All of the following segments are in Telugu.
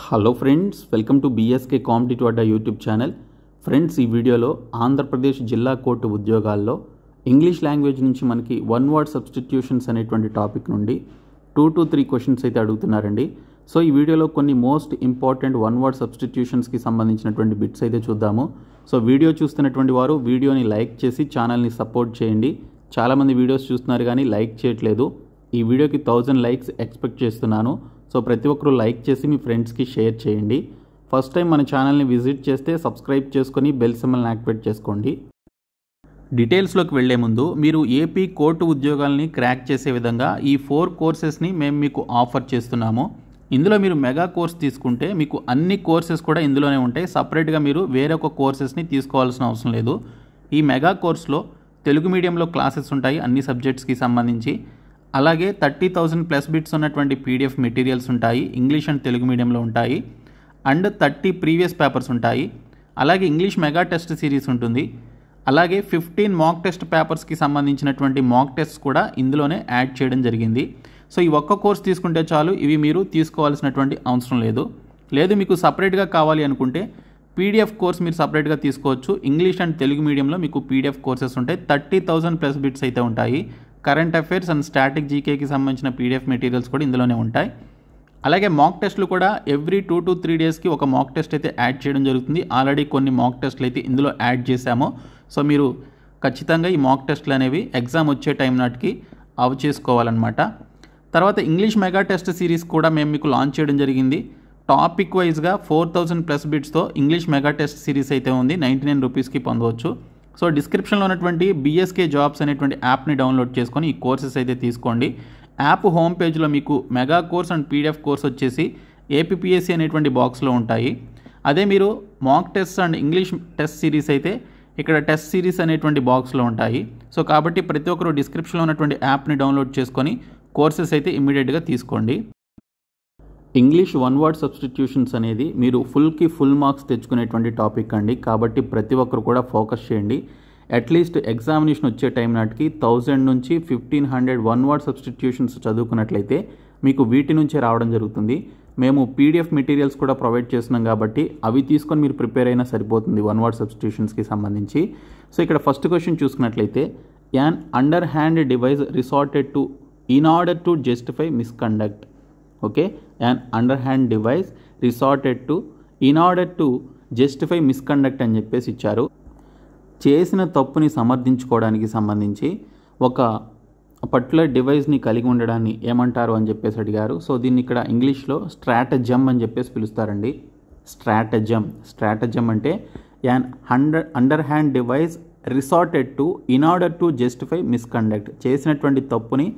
Hello friends, welcome to BSK competitive Adda YouTube channel. Friends, ఈ వీడియోలో ఆంధ్రప్రదేశ్ జిల్లా కోర్టు ఉద్యోగాల్లో ఇంగ్లీష్ లాంగ్వేజ్ నుంచి మనకి వన్ వర్డ్ సబ్స్టిట్యూషన్స్ అనేటువంటి టాపిక్ నుండి 2 to 3 క్వశ్చన్స్ అయితే అడుగుతున్నారండి. సో ఈ వీడియోలో కొన్ని మోస్ట్ ఇంపార్టెంట్ వన్ వర్డ్ సబ్స్టిట్యూషన్స్కి సంబంధించినటువంటి బిట్స్ అయితే చూద్దాము. సో వీడియో చూస్తున్నటువంటి వారు వీడియోని లైక్ చేసి ఛానల్ని సపోర్ట్ చేయండి. చాలామంది వీడియోస్ చూస్తున్నారు కానీ లైక్ చేయట్లేదు. ఈ వీడియోకి 1000 లైక్స్ ఎక్స్పెక్ట్ చేస్తున్నాను. సో ప్రతి ఒక్కరూ లైక్ చేసి మీ ఫ్రెండ్స్కి షేర్ చేయండి. ఫస్ట్ టైం మన ఛానల్ని విజిట్ చేస్తే సబ్స్క్రైబ్ చేసుకొని బెల్ సింబల్ని యాక్టివేట్ చేసుకోండి. డీటెయిల్స్లోకి వెళ్లే ముందు మీరు ఏపీ కోర్టు ఉద్యోగాల్ని క్రాక్ చేసే విధంగా ఈ 4 కోర్సెస్ని మేము మీకు ఆఫర్ చేస్తున్నాము. ఇందులో మీరు మెగా కోర్స్ తీసుకుంటే మీకు అన్ని కోర్సెస్ కూడా ఇందులోనే ఉంటాయి. సపరేట్గా మీరు వేరొక కోర్సెస్ని తీసుకోవాల్సిన అవసరం లేదు. ఈ మెగా కోర్స్లో తెలుగు మీడియంలో క్లాసెస్ ఉంటాయి అన్ని సబ్జెక్ట్స్కి సంబంధించి. అలాగే 30,000 ప్లస్ బిట్స్ ఉన్నటువంటి పీడిఎఫ్ మెటీరియల్స్ ఉంటాయి. ఇంగ్లీష్ అండ్ తెలుగు మీడియంలో ఉంటాయి. అండ్ 30 ప్రీవియస్ పేపర్స్ ఉంటాయి. అలాగే ఇంగ్లీష్ మెగా టెస్ట్ సిరీస్ ఉంటుంది. అలాగే 15 మాక్ టెస్ట్ పేపర్స్కి సంబంధించినటువంటి మాక్ టెస్ట్ కూడా ఇందులోనే యాడ్ చేయడం జరిగింది. సో ఈ ఒక్క కోర్స్ తీసుకుంటే చాలు, ఇవి మీరు తీసుకోవాల్సినటువంటి అవసరం లేదు మీకు సపరేట్గా కావాలి అనుకుంటే పీడిఎఫ్ కోర్స్ మీరు సపరేట్గా తీసుకోవచ్చు. ఇంగ్లీష్ అండ్ తెలుగు మీడియంలో మీకు పీడిఎఫ్ కోర్సెస్ ఉంటాయి. 30,000 ప్లస్ బిట్స్ అయితే ఉంటాయి. కరెంట్ అఫైర్స్ అండ్ స్టాటిక్ జీకేకి సంబంధించిన పీడిఎఫ్ మెటీరియల్స్ కూడా ఇందులోనే ఉంటాయి. అలాగే మాక్ టెస్ట్లు కూడా ఎవ్రీ 2 to 3 డేస్కి ఒక మాక్ టెస్ట్ అయితే యాడ్ చేయడం జరుగుతుంది. ఆల్రెడీ కొన్ని మాక్ టెస్ట్లు అయితే ఇందులో యాడ్ చేశాము. సో మీరు ఖచ్చితంగా ఈ మాక్ టెస్ట్లు అనేవి ఎగ్జామ్ వచ్చే టైం నాటికి అవి చేసుకోవాలన్నమాట. తర్వాత ఇంగ్లీష్ మెగా టెస్ట్ సిరీస్ కూడా మేము మీకు లాంచ్ చేయడం జరిగింది. టాపిక్ వైజ్గా 4,000 ప్లస్ బిట్స్తో ఇంగ్లీష్ మెగా టెస్ట్ సిరీస్ అయితే ఉంది. 99 రూపీస్కి పొందవచ్చు. సో డిస్క్రిప్షన్లో ఉన్నటువంటి బీఎస్కే జాబ్స్ అనేటువంటి యాప్ని డౌన్లోడ్ చేసుకొని ఈ కోర్సెస్ అయితే తీసుకోండి. యాప్ హోమ్ పేజ్లో మీకు mega course and PDF course వచ్చేసి ఏపీపీఎస్సీ అనేటువంటి బాక్స్లో ఉంటాయి. అదే మీరు mock test and English test series అయితే ఇక్కడ టెస్ట్ సిరీస్ అనేటువంటి బాక్స్లో ఉంటాయి. సో కాబట్టి ప్రతి ఒక్కరు డిస్క్రిప్షన్లో ఉన్నటువంటి యాప్ని డౌన్లోడ్ చేసుకొని కోర్సెస్ అయితే ఇమ్మీడియట్గా తీసుకోండి. ఇంగ్లీష్ వన్ వర్డ్ సబ్స్టిట్యూషన్స్ అనేది మీరు ఫుల్ మార్క్స్ తెచ్చుకునేటువంటి టాపిక్ అండి. కాబట్టి ప్రతి ఒక్కరు కూడా ఫోకస్ చేయండి. అట్లీస్ట్ ఎగ్జామినేషన్ వచ్చే టైం నాటికి 1000 నుంచి 1500 వన్ వర్డ్ సబ్స్టిట్యూషన్స్ చదువుకున్నట్లయితే మీకు వీటి నుంచే రావడం జరుగుతుంది. మేము పీడిఎఫ్ మెటీరియల్స్ కూడా ప్రొవైడ్ చేస్తున్నాం కాబట్టి అవి తీసుకొని మీరు ప్రిపేర్ అయినా సరిపోతుంది వన్ వర్డ్ సబ్స్టిట్యూషన్స్కి సంబంధించి. సో ఇక్కడ ఫస్ట్ క్వశ్చన్ చూసుకున్నట్లయితే, an under hand device resorted to in order to justify misconduct. Okay, an underhand device resorted to in order to justify misconduct అని చెప్పేసి ఇచ్చారు. చేసిన తప్పుని సమర్థించుకోవడానికి సంబంధించి ఒక పర్టికులర్ డివైస్ని కలిగి ఉండడాన్ని ఏమంటారు అని చెప్పేసి అడిగారు. సో దీన్ని ఇక్కడ ఇంగ్లీష్లో స్ట్రాటజమ్ అని చెప్పేసి పిలుస్తారండి. స్ట్రాటజమ్ అంటే an underhand device resorted to in order to justify misconduct. చేసినటువంటి తప్పుని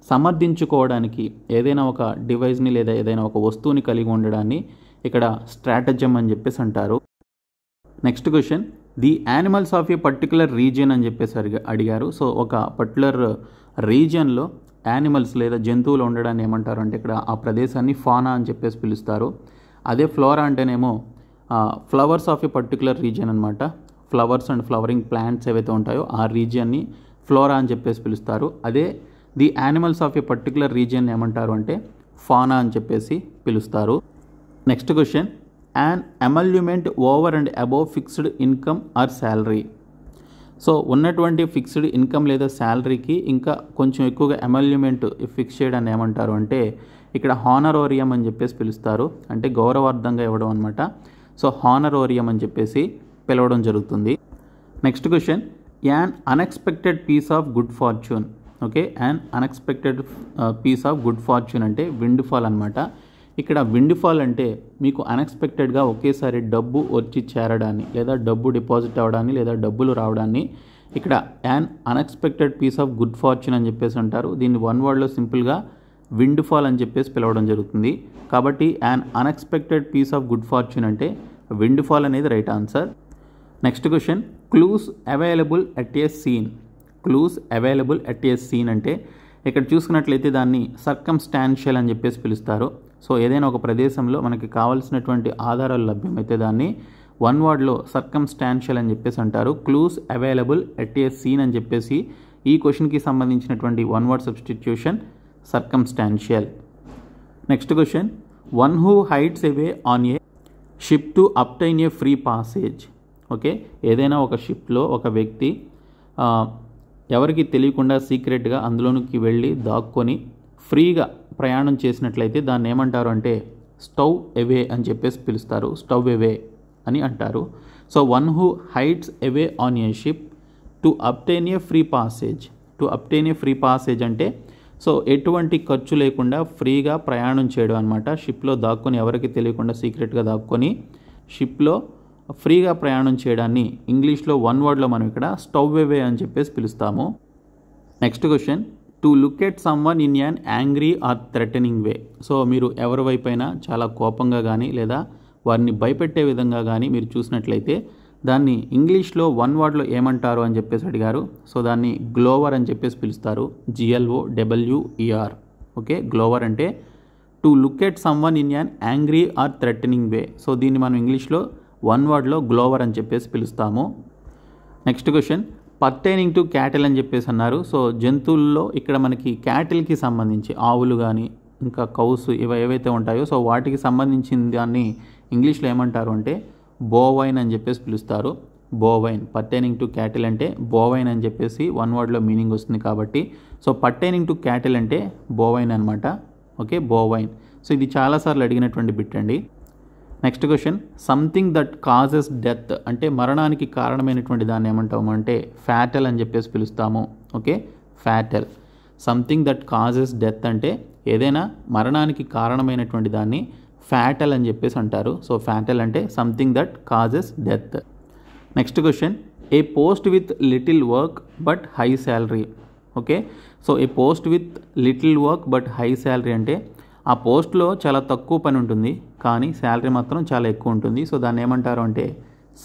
సమర్థించుకోవడానికి ఏదైనా ఒక డివైస్ని లేదా ఏదైనా ఒక వస్తువుని కలిగి ఉండడాన్ని ఇక్కడ స్ట్రాటజమ్ అని చెప్పేసి అంటారు. Next question, the animals of a particular region అని చెప్పేసి అడిగారు. సో ఒక పర్టికులర్ రీజియన్లో యానిమల్స్ లేదా జంతువులు ఉండడాన్ని ఏమంటారు అంటే ఇక్కడ ఆ ప్రదేశాన్ని ఫానా అని చెప్పేసి పిలుస్తారు. అదే ఫ్లోరా అంటేనేమో flowers of a particular region అనమాట. ఫ్లవర్స్ అండ్ ఫ్లవరింగ్ ప్లాంట్స్ ఏవైతే ఉంటాయో ఆ రీజియన్ని ఫ్లోరా అని చెప్పేసి పిలుస్తారు. అదే the animals of a particular region ఏమంటారు అంటే ఫానా అని చెప్పేసి పిలుస్తారు. Next question, an emolument over and above fixed income or salary. So ఉన్నటువంటి ఫిక్స్డ్ ఇన్కమ్ లేదా శాలరీకి ఇంకా కొంచెం ఎక్కువగా ఎమల్యూమెంట్ ఫిక్స్ చేయడాన్ని ఏమంటారు అంటే ఇక్కడ హానరోరియం అని చెప్పేసి పిలుస్తారు. అంటే గౌరవార్థంగా ఇవ్వడం అనమాట. సో హానరోరియం అని చెప్పేసి పిలవడం జరుగుతుంది. Next question, an unexpected piece of good fortune. Okay, and unexpected piece of good fortune అంటే విండ్ ఫాల్ అనమాట. ఇక్కడ విండ్ ఫాల్ అంటే మీకు అన్ఎక్స్పెక్టెడ్గా ఒకేసారి డబ్బు వచ్చి చేరడాన్ని లేదా డబ్బు డిపాజిట్ అవ్వడాన్ని లేదా డబ్బులు రావడాన్ని ఇక్కడ an unexpected piece of good fortune అని చెప్పేసి అంటారు. దీన్ని వన్ వర్డ్లో సింపుల్గా విండ్ ఫాల్ అని చెప్పేసి పిలవడం జరుగుతుంది. కాబట్టి an unexpected piece of good fortune అంటే విండ్ ఫాల్ అనేది right answer. Next question, clues available at a scene. Clues available at a scene అంటే ఇక్కడ చూసుకున్నట్లయితే దాన్ని సర్కమ్స్టాన్షియల్ అని చెప్పేసి పిలుస్తారు. సో ఏదైనా ఒక ప్రదేశంలో మనకి కావాల్సినటువంటి ఆధారాలు లభ్యమైతే దాన్ని వన్ వర్డ్లో సర్కమ్స్టాన్షియల్ అని చెప్పేసి అంటారు. Clues available at a scene అని చెప్పేసి ఈ క్వశ్చన్కి సంబంధించినటువంటి one word substitution circumstantial. Next question, one who hides away on a ship to obtain a free passage. Okay, ఏదైనా ఒక షిప్లో ఒక వ్యక్తి ఎవరికి తెలియకుండా సీక్రెట్గా అందులోనికి వెళ్ళి దాక్కొని ఫ్రీగా ప్రయాణం చేసినట్లయితే దాన్ని ఏమంటారు అంటే స్టవ్ అవే అని చెప్పేసి పిలుస్తారు. స్టవ్ అవే అని అంటారు. So one who hides away on a ship to obtain a free passage. To obtain a free passage అంటే సో ఎటువంటి ఖర్చు లేకుండా ఫ్రీగా ప్రయాణం చేయడం అనమాట. షిప్లో దాక్కొని ఎవరికి తెలియకుండా సీక్రెట్గా దాక్కొని షిప్లో ఫ్రీగా ప్రయాణం చేయడాన్ని ఇంగ్లీష్లో వన్ వర్డ్లో మనం ఇక్కడ స్టవ్ అవే అని చెప్పేసి పిలుస్తాము. Next question, to look at someone in an angry or threatening way. So మీరు ఎవరి వైపైనా చాలా కోపంగా కానీ లేదా వారిని భయపెట్టే విధంగా కానీ మీరు చూసినట్లయితే దాన్ని ఇంగ్లీష్లో వన్ వర్డ్లో ఏమంటారు అని చెప్పేసి అడిగారు. సో దాన్ని గ్లోవర్ అని చెప్పేసి పిలుస్తారు. GLOWER. ఓకే, గ్లోవర్ అంటే to look at someone in an angry or threatening way. So దీన్ని మనం ఇంగ్లీష్లో వన్ వర్డ్లో గ్లోవర్ అని చెప్పేసి పిలుస్తాము. Next question, pertaining to cattle అని చెప్పేసి అన్నారు. సో జంతువుల్లో ఇక్కడ మనకి క్యాటిల్కి సంబంధించి ఆవులు కానీ ఇంకా కౌస్ ఏవైతే ఉంటాయో సో వాటికి సంబంధించిన దాన్ని ఇంగ్లీష్లో ఏమంటారు అంటే బోవైన్ అని చెప్పేసి పిలుస్తారు. బోవైన్. పర్టైనింగ్ టు క్యాటిల్ అంటే బోవైన్ అని చెప్పేసి వన్ వర్డ్లో మీనింగ్ వస్తుంది కాబట్టి సో పర్టైనింగ్ టు క్యాటిల్ అంటే బోవైన్ అనమాట. Okay, bovine. సో ఇది చాలాసార్లు అడిగినటువంటి బిట్ అండి. Next question, something that causes death అంటే మరణానికి కారణమైనటువంటి దాన్ని ఏమంటాము అంటే ఫ్యాటల్ అని చెప్పేసి పిలుస్తాము. Okay, fatal. Something that causes death అంటే ఏదైనా మరణానికి కారణమైనటువంటి దాన్ని ఫ్యాటల్ అని చెప్పేసి అంటారు. సో ఫ్యాటల్ అంటే something that causes death. Next question, A post with little work but high salary. Okay, so A post with little work but high salary అంటే ఆ పోస్ట్లో చాలా తక్కువ పని ఉంటుంది కానీ శాలరీ మాత్రం చాలా ఎక్కువ ఉంటుంది. సో దాన్ని ఏమంటారు అంటే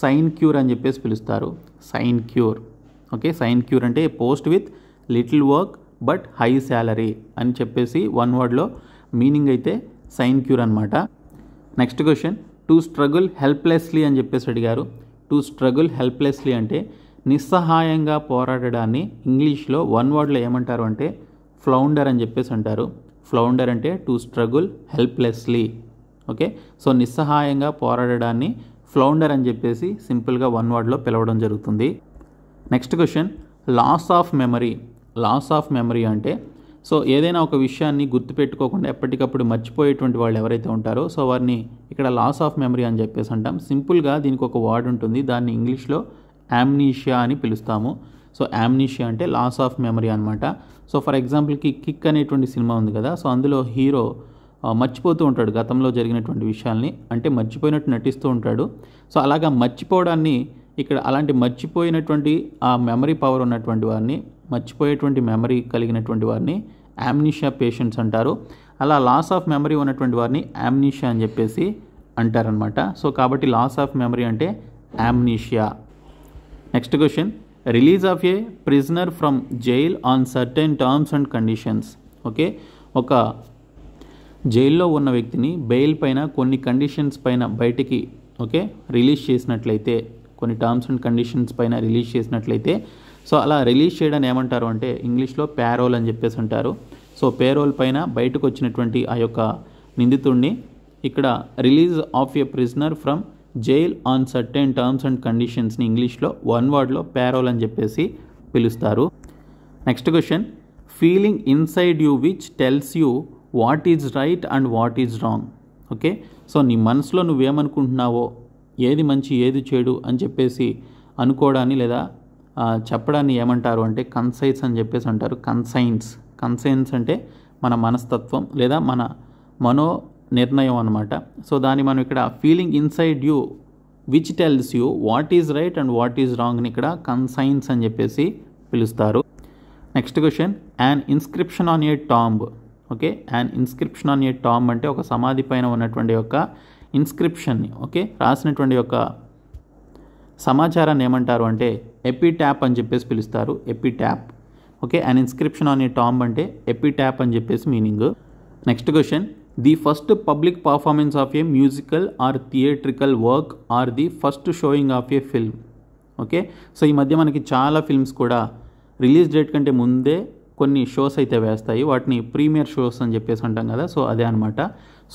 సైన్ క్యూర్ అని చెప్పేసి పిలుస్తారు. Sinecure. Okay, sinecure అంటే post with little work but high salary అని చెప్పేసి వన్ వర్డ్లో మీనింగ్ అయితే సైన్ క్యూర్ అనమాట. Next question, to struggle helplessly అని చెప్పేసి అడిగారు. టు స్ట్రగుల్ హెల్ప్లెస్లీ అంటే నిస్సహాయంగా పోరాడడాన్ని ఇంగ్లీష్లో వన్ వర్డ్లో ఏమంటారు అంటే ఫ్లౌండర్ అని చెప్పేసి అంటారు. ఫ్లౌండర్ అంటే to struggle helplessly. Okay, so నిస్సహాయంగా పోరాడడాన్ని ఫ్లౌండర్ అని చెప్పేసి సింపుల్గా వన్ వర్డ్లో పిలవడం జరుగుతుంది. Next question, loss of memory. Loss of memory అంటే సో ఏదైనా ఒక విషయాన్ని గుర్తుపెట్టుకోకుండా ఎప్పటికప్పుడు మర్చిపోయేటువంటి వాళ్ళు ఎవరైతే ఉంటారో సో వారిని ఇక్కడ లాస్ ఆఫ్ మెమరీ అని చెప్పేసి అంటాం. సింపుల్గా దీనికి ఒక వర్డ్ ఉంటుంది, దాన్ని ఇంగ్లీష్లో యామ్నీషియా అని పిలుస్తాము. సో యామ్నీషియా అంటే లాస్ ఆఫ్ మెమరీ అనమాట. సో ఫర్ ఎగ్జాంపుల్కి కిక్ అనేటువంటి సినిమా ఉంది కదా, సో అందులో హీరో మర్చిపోతూ ఉంటాడు గతంలో జరిగినటువంటి విషయాల్ని, అంటే మర్చిపోయినట్టు నటిస్తూ ఉంటాడు. సో అలాగా మర్చిపోవడాన్ని ఇక్కడ అలాంటి మర్చిపోయినటువంటి ఆ మెమరీ పవర్ ఉన్నటువంటి వారిని, మర్చిపోయేటువంటి మెమరీ కలిగినటువంటి వారిని యామ్నీషియా పేషెంట్స్ అంటారు. అలా లాస్ ఆఫ్ మెమరీ ఉన్నటువంటి వారిని యామ్నీషియా అని చెప్పేసి అంటారనమాట. సో కాబట్టి లాస్ ఆఫ్ మెమరీ అంటే amnesia. Next question, release of a prisoner from jail on certain terms and conditions. Okay, ఒక జైల్లో ఉన్న వ్యక్తిని బెయిల్ పైన కొన్ని కండిషన్స్ పైన బయటికి రిలీజ్ చేసినట్లయితే, కొన్ని టర్మ్స్ అండ్ కండిషన్స్ పైన రిలీజ్ చేసినట్లయితే సో అలా రిలీజ్ చేయడాన్ని ఏమంటారు అంటే ఇంగ్లీష్లో ప్యారోల్ అని చెప్పేసి అంటారు. సో పేరోల్ పైన బయటకు వచ్చినటువంటి ఆ యొక్క నిందితుడిని ఇక్కడ release of a prisoner from jail on certain terms and కండిషన్స్ని ఇంగ్లీష్లో వన్ వర్డ్లో ప్యారోల్ అని చెప్పేసి పిలుస్తారు. Next question, feeling inside you which tells you what is right and what is wrong. Okay, so నీ మనసులో నువ్వేమనుకుంటున్నావో, ఏది మంచి ఏది చెడు అని చెప్పేసి అనుకోవడాన్ని లేదా చెప్పడాన్ని ఏమంటారు అంటే కన్సైన్స్ అని చెప్పేసి అంటారు. కన్సైన్స్ అంటే మన మనస్తత్వం లేదా మన మనో నిర్ణయం అనమాట. సో దాన్ని మనం ఇక్కడ feeling inside you which tells you what is right and what is రాంగ్ని ఇక్కడ కన్సైన్స్ అని చెప్పేసి పిలుస్తారు. Next question, an inscription on a tomb. Okay, an inscription on a tomb అంటే ఒక సమాధి పైన ఉన్నటువంటి యొక్క ఇన్స్క్రిప్షన్ని రాసినటువంటి యొక్క సమాచారాన్ని ఏమంటారు అంటే ఎపిటాప్ అని చెప్పేసి పిలుస్తారు. Epitaph. Okay, an inscription on a tomb అంటే ఎపిటాప్ అని చెప్పేసి meaning. Next question, the first public performance of a musical or theatrical work or the first showing of a film. Okay, so ఈ మధ్య మనకి చాలా ఫిల్మ్స్ కూడా రిలీజ్ డేట్ కంటే ముందే కొన్ని షోస్ అయితే వేస్తాయి, వాటిని ప్రీమియర్ షోస్ అని చెప్పేసి అంటాం కదా. సో అదే అనమాట.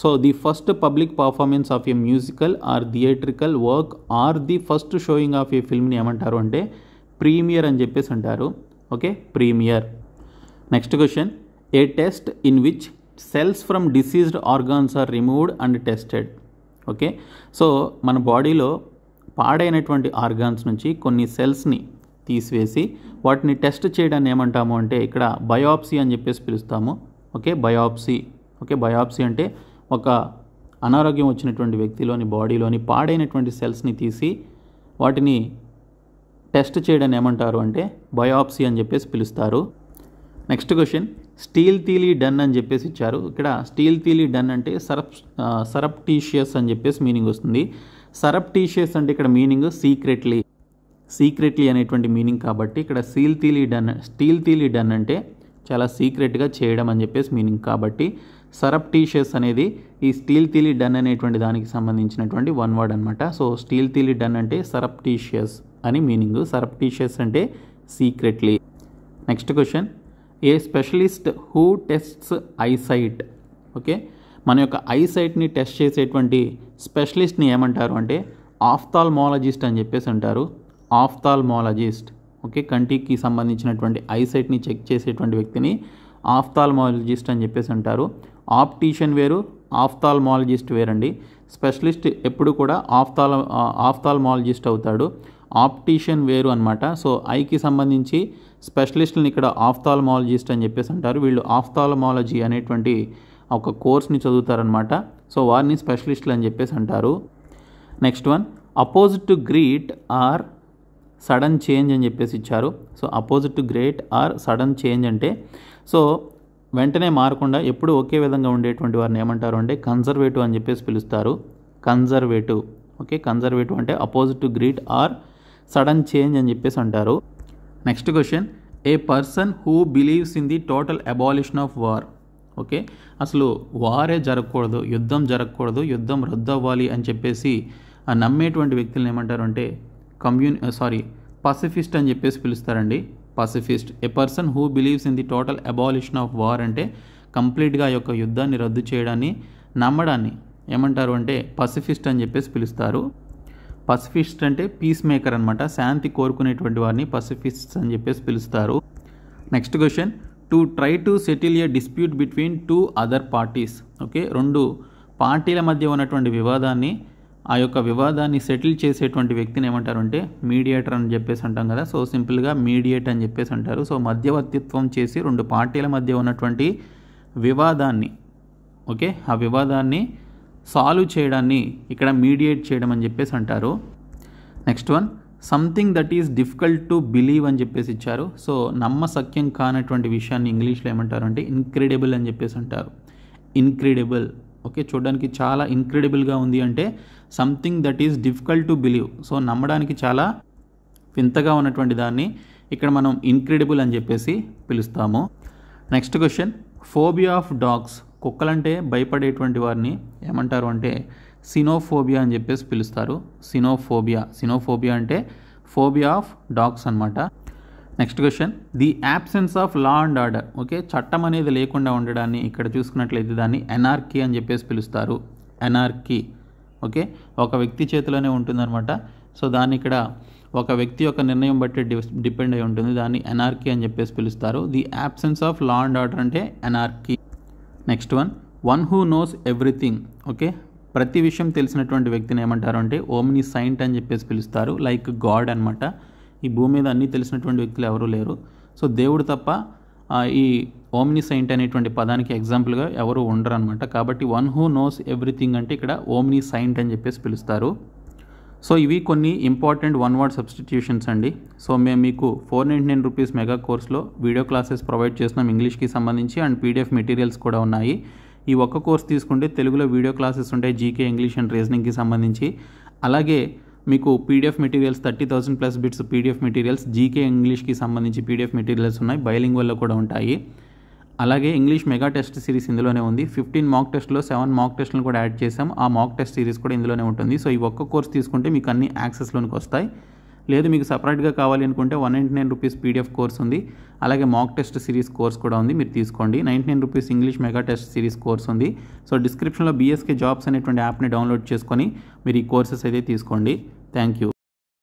So the first public performance of a musical or theatrical work or the first showing of a ఫిల్మ్ని ఏమంటారు అంటే ప్రీమియర్ అని చెప్పేసి అంటారు. Okay, premiere. Next question, a test in which cells from diseased organs are removed and tested. Okay, so మన బాడీలో పాడైనటువంటి ఆర్గాన్స్ నుంచి కొన్ని సెల్స్ని తీసివేసి వాటిని టెస్ట్ చేయడాన్ని ఏమంటాము అంటే ఇక్కడ బయాప్సీ అని చెప్పేసి పిలుస్తాము. Okay, biopsy. ఓకే, బయాప్సీ అంటే ఒక అనారోగ్యం వచ్చినటువంటి వ్యక్తిలోని బాడీలోని పాడైనటువంటి సెల్స్ని తీసి వాటిని టెస్ట్ చేయడాన్ని ఏమంటారు అంటే బయాప్సీ అని చెప్పేసి పిలుస్తారు. నెక్స్ట్ క్వశ్చన్, స్టీల్ థీలీ డన్ అని చెప్పేసి ఇచ్చారు. ఇక్కడ స్టీల్ థీలీ డన్ అంటే సరప్టీషియస్ అని చెప్పేసి మీనింగ్ వస్తుంది. సరప్టీషియస్ అంటే ఇక్కడ మీనింగ్ సీక్రెట్లీ అనేటువంటి మీనింగ్ కాబట్టి ఇక్కడ స్టీల్ థీలీ డన్ అంటే చాలా సీక్రెట్గా చేయడం అని చెప్పేసి మీనింగ్ కాబట్టి సరప్టీషియస్ అనేది ఈ స్టీల్ థీలీ డన్ అనేటువంటి దానికి సంబంధించినటువంటి వన్ వర్డ్ అనమాట. సో స్టీల్ థీలీ డన్ అంటే సరప్టీషియస్ అని మీనింగ్, సరప్టీషియస్ అంటే secretly. Next question, A specialist who tests eyesight. Okay, మన యొక్క ఐసైట్ని టెస్ట్ చేసేటువంటి స్పెషలిస్ట్ని ఏమంటారు అంటే ఆఫ్థాల్మాలజిస్ట్ అని చెప్పేసి అంటారు. ఆఫ్థాల్మాలజిస్ట్. ఓకే, కంటికి సంబంధించినటువంటి ఐసైట్ని చెక్ చేసేటువంటి వ్యక్తిని ఆఫ్థాల్మాలజిస్ట్ అని చెప్పేసి అంటారు. ఆప్టీషియన్ వేరు, ఆఫ్థాల్మాలజిస్ట్ వేరండి. స్పెషలిస్ట్ ఎప్పుడు కూడా ఆఫ్థాల్మాలజిస్ట్ అవుతాడు, ఆప్టీషియన్ వేరు అనమాట. సో ఐకి సంబంధించి స్పెషలిస్ట్ని ఇక్కడ ఆఫ్థాల్మాలజిస్ట్ అని చెప్పేసి అంటారు. వీళ్ళు ఆఫ్థాల్మాలజీ అనేటువంటి ఒక కోర్స్ని చదువుతారనమాట. సో వారిని స్పెషలిస్టులు అని చెప్పేసి అంటారు. Next one, opposite to greet or sudden change అని చెప్పేసి ఇచ్చారు. So opposite to great or sudden change అంటే సో వెంటనే మారకుండా ఎప్పుడు ఒకే విధంగా ఉండేటువంటి వారిని ఏమంటారు అంటే కన్జర్వేటివ్ అని చెప్పేసి పిలుస్తారు. కన్జర్వేటివ్. ఓకే, కన్జర్వేటివ్ అంటే opposite to greet or sudden change అని చెప్పేసి అంటారు. Next question, a person who believes in the total abolition of war. Okay, అసలు వారే జరగకూడదు, యుద్ధం జరగకూడదు, యుద్ధం రద్దు అవ్వాలి అని చెప్పేసి నమ్మేటువంటి వ్యక్తులను ఏమంటారు అంటే పసిఫిస్ట్ అని చెప్పేసి పిలుస్తారండి. Pacifist. A person who believes in the total abolition of war అంటే కంప్లీట్గా ఆ యొక్క యుద్ధాన్ని రద్దు చేయడాన్ని నమ్మడాన్ని ఏమంటారు అంటే పసిఫిస్ట్ అని చెప్పేసి పిలుస్తారు. పసిఫిస్ట్ అంటే పీస్ మేకర్ అనమాట, శాంతి కోరుకునేటువంటి వారిని పసిఫిస్ట్స్ అని చెప్పేసి పిలుస్తారు. Next question, to try to settle A dispute between two other parties. Okay, రెండు పార్టీల మధ్య ఉన్నటువంటి వివాదాన్ని ఆ యొక్క వివాదాన్ని సెటిల్ చేసేటువంటి వ్యక్తిని ఏమంటారు అంటే మీడియేటర్ అని చెప్పేసి అంటాం కదా. సో సింపుల్గా మీడియేట్ అని చెప్పేసి అంటారు. సో మధ్యవర్తిత్వం చేసి రెండు పార్టీల మధ్య ఉన్నటువంటి వివాదాన్ని ఓకే ఆ వివాదాన్ని సాల్వ్ చేయడాన్ని ఇక్కడ మీడియేట్ చేయడం అని చెప్పేసి అంటారు. Next one, something that is difficult to believe అని చెప్పేసి ఇచ్చారు. సో నమ్మశక్యం కానటువంటి విషయాన్ని ఇంగ్లీష్లో ఏమంటారు అంటే ఇన్క్రెడిబుల్ అని చెప్పేసి అంటారు. ఇన్క్రెడిబుల్. ఓకే, చూడడానికి చాలా ఇన్క్రెడిబుల్గా ఉంది అంటే something that is difficult to believe. So నమ్మడానికి చాలా వింతగా ఉన్నటువంటి దాన్ని ఇక్కడ మనం ఇన్క్రెడిబుల్ అని చెప్పేసి పిలుస్తాము. Next question, phobia of dogs. కుక్కలంటే భయపడేటువంటి వారిని ఏమంటారు అంటే సినోఫోబియా అని చెప్పేసి పిలుస్తారు. సినోఫోబియా అంటే ఫోబియా ఆఫ్ డాగ్స్ అనమాట. Next question, the absence of law and order. Okay, చట్టం అనేది లేకుండా ఉండడాన్ని ఇక్కడ చూసుకున్నట్లయితే దాన్ని ఎనార్కీ అని చెప్పేసి పిలుస్తారు. ఎనార్కీ. ఓకే, ఒక వ్యక్తి చేతిలోనే ఉంటుందన్నమాట. సో దాన్ని ఇక్కడ ఒక వ్యక్తి యొక్క నిర్ణయం బట్టి డిపెండ్ అయి ఉంటుంది. దాన్ని ఎనార్కీ అని చెప్పేసి పిలుస్తారు. The absence of law and order అంటే anarchy. Next one who knows everything. Okay, ప్రతి విషయం తెలిసినటువంటి వ్యక్తిని ఏమంటారు అంటే ఓమ్ని సైంట్ అని చెప్పేసి పిలుస్తారు. లైక్ గాడ్ అనమాట. ఈ భూమి మీద అన్నీ తెలిసినటువంటి వ్యక్తులు ఎవరూ లేరు. సో దేవుడు తప్ప ఈ ఓమ్ని సైంట్ అనేటువంటి పదానికి ఎగ్జాంపుల్గా ఎవరు ఉండరు అనమాట. కాబట్టి వన్ హూ నోస్ ఎవ్రీథింగ్ అంటే ఇక్కడ ఓమ్ని సైంట్ అని చెప్పేసి పిలుస్తారు. సో ఇవి కొన్ని ఇంపార్టెంట్ వన్ వర్డ్ సబ్స్టిట్యూషన్స్ అండి. సో మేము మీకు 499 రూపీస్ మెగా కోర్స్లో వీడియో క్లాసెస్ ప్రొవైడ్ చేస్తున్నాం ఇంగ్లీష్కి సంబంధించి, అండ్ పీడిఎఫ్ మెటీరియల్స్ కూడా ఉన్నాయి. ఈ ఒక్క కోర్స్ తీసుకుంటే తెలుగులో వీడియో క్లాసెస్ ఉంటాయి జీకే, ఇంగ్లీష్ అండ్ రీజనింగ్కి సంబంధించి. అలాగే మీకు PDF materials 30,000 plus bits PDF materials GK, ఇంగ్లీష్కి సంబంధించి పీడిఎఫ్ మెటీరియల్స్ ఉన్నాయి. బైలింగ్వల్లో కూడా ఉంటాయి. అలాగే ఇంగ్లీష్ మెగా టెస్ట్ సిరీస్ ఇందులోనే ఉంది. 15 మాక్ టెస్ట్లో 7 మాక్ టెస్ట్లను కూడా యాడ్ చేసాం. ఆ మాక్ టెస్ట్ సిరీస్ కూడా ఇందులోనే ఉంటుంది. సో ఈ ఒక్క కోర్స్ తీసుకుంటే మీకు అన్ని యాక్సెస్లోనికి వస్తాయి. లేదు మీకు సపరేట్గా కావాలి అనుకుంటే 199 రూపీస్ పీడిఎఫ్ కోర్స్ ఉంది, అలాగే మాక్ టెస్ట్ సిరీస్ కోర్స్ కూడా ఉంది, మీరు తీసుకోండి. 99 rupees English mega test series course ఉంది. సో డిస్క్రిప్షన్లో BSK జాబ్స్ అనేటువంటి యాప్ని డౌన్లోడ్ చేసుకొని మీరు ఈ కోర్సెస్ అయితే తీసుకోండి. Thank you.